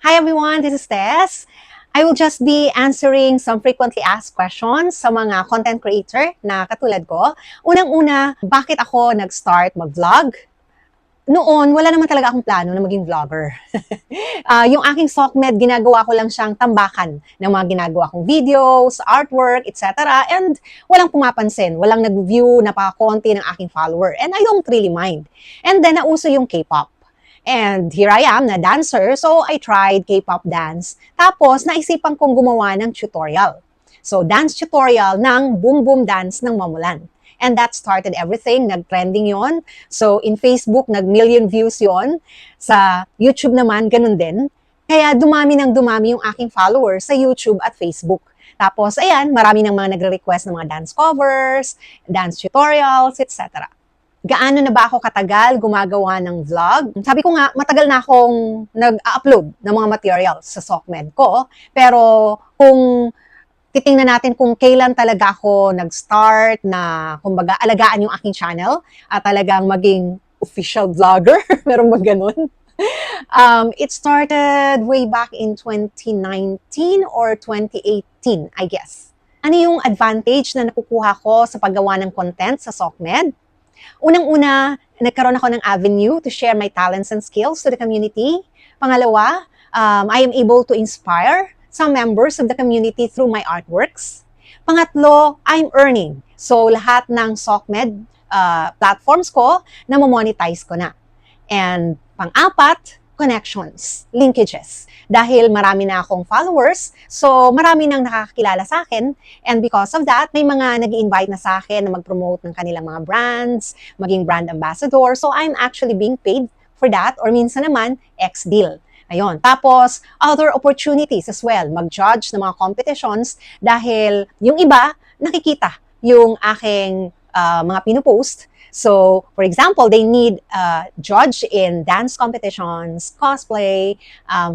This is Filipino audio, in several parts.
Hi everyone, this is Tess. I will just be answering some frequently asked questions sa mga content creator na katulad ko. Unang-una, bakit ako nag-start mag-vlog? Noon, wala naman talaga akong plano na maging vlogger. Yung aking SOCMED, ginagawa ko lang siyang tambakan ng mga ginagawa kong videos, artwork, etc. And walang pumapansin, walang nag-view, napaka-konti ng aking follower. And I don't really mind. And then, nauso yung K-pop. And here I am, na dancer, so I tried K-pop dance. Tapos, naisipan kong gumawa ng tutorial. So, dance tutorial ng Boom Boom Dance ng Mamulan. And that started everything. Nag-trending yon. So, in Facebook, nag-million views yon. Sa YouTube naman, ganun din. Kaya dumami ng dumami yung aking followers sa YouTube at Facebook. Tapos, ayan, marami ng mga nagre-request ng mga dance covers, dance tutorials, etc. Gaano na ba ako katagal gumagawa ng vlog? Sabi ko nga, matagal na akong nag-upload ng mga materials sa SOCMED ko. Pero kung titingnan natin kung kailan talaga ako nag-start na, kumbaga, alagaan yung aking channel at talagang maging official vlogger. Meron ba ganun? It started way back in 2019 or 2018, I guess. Ano yung advantage na nakukuha ko sa paggawa ng content sa SOCMED? Unang-una, nagkaroon ako ng avenue to share my talents and skills to the community. Pangalawa, I am able to inspire some members of the community through my artworks. Pangatlo, I'm earning. So, lahat ng SOCMED platforms ko, na-monetize ko na. And pang-apat, connections, linkages. Dahil marami na akong followers, so marami nang nakakakilala sa akin. And because of that, may mga nag-invite na sa akin na mag-promote ng kanilang mga brands, maging brand ambassador. So I'm actually being paid for that, or minsan naman, ex-deal. Ayun. Tapos, other opportunities as well. Mag-judge ng mga competitions dahil yung iba, nakikita yung aking mga pinupost. So, for example, they need a judge in dance competitions, cosplay,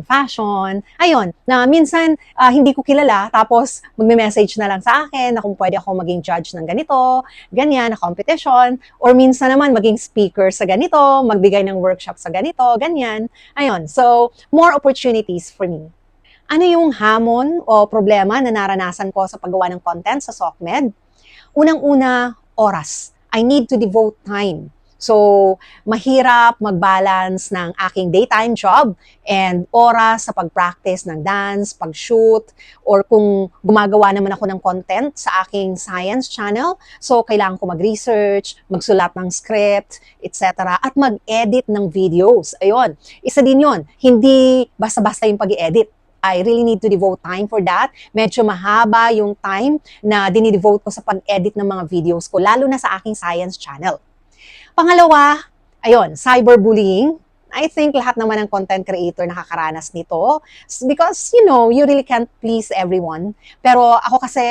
fashion. Ayun, na minsan hindi ko kilala, tapos magme-message na lang sa akin na kung pwede ako maging judge ng ganito, ganyan, na competition. Or minsan naman maging speaker sa ganito, magbigay ng workshop sa ganito, ganyan. Ayun, so more opportunities for me. Ano yung hamon o problema na naranasan ko sa paggawa ng content sa SOCMED? Unang-una, oras. I need to devote time. So, mahirap mag-balance ng aking daytime job and oras sa pag-practice ng dance, pag-shoot, or kung gumagawa naman ako ng content sa aking science channel, so kailangan ko mag-research, magsulat ng script, etc. at mag-edit ng videos. Ayun, isa din yon. Hindi basta-basta yung pag-edit. I really need to devote time for that. Medyo mahaba yung time na dinidevote ko sa pag-edit ng mga videos ko, lalo na sa aking science channel. Pangalawa, ayun, cyberbullying. I think lahat naman ng content creator nakakaranas nito because, you really can't please everyone. Pero ako kasi,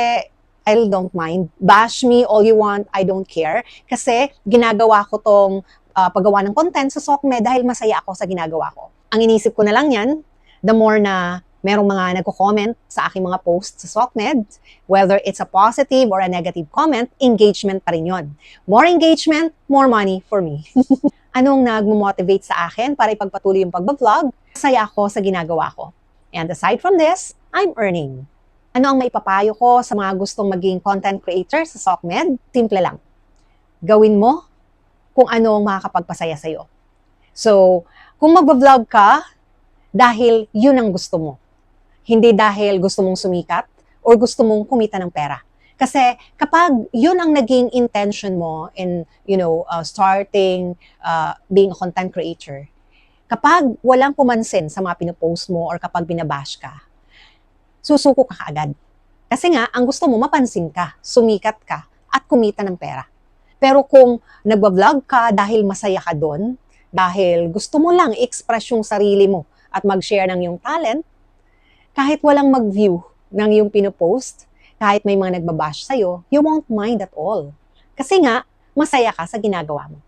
I don't mind. Bash me all you want, I don't care. Kasi ginagawa ko tong paggawa ng content sa SOCMED dahil masaya ako sa ginagawa ko. Ang inisip ko na lang yan, the more na merong mga nagko-comment sa aking mga posts sa SOCMED, whether it's a positive or a negative comment, engagement pa rin yun. More engagement, more money for me. Anong nagmo-motivate sa akin para ipagpatuloy yung pagbablog? Saya ako sa ginagawa ko. And aside from this, I'm earning. Ano ang maipapayo ko sa mga gustong maging content creator sa SOCMED? Simple lang. Gawin mo kung ano ang makakapagpasaya sa'yo. So, kung magbablog ka, dahil yun ang gusto mo. Hindi dahil gusto mong sumikat or gusto mong kumita ng pera. Kasi kapag yun ang naging intention mo in, starting being a content creator, kapag walang pumansin sa mga pinopost mo or kapag binabash ka, susuko ka kaagad. Kasi nga, ang gusto mo, mapansin ka, sumikat ka, at kumita ng pera. Pero kung nagbablog ka dahil masaya ka doon, dahil gusto mo lang i-express yung sarili mo at mag-share ng yung talent, kahit walang mag-view ng yung pinopost, kahit may mga nagbabash sa'yo, you won't mind at all. Kasi nga, masaya ka sa ginagawa mo.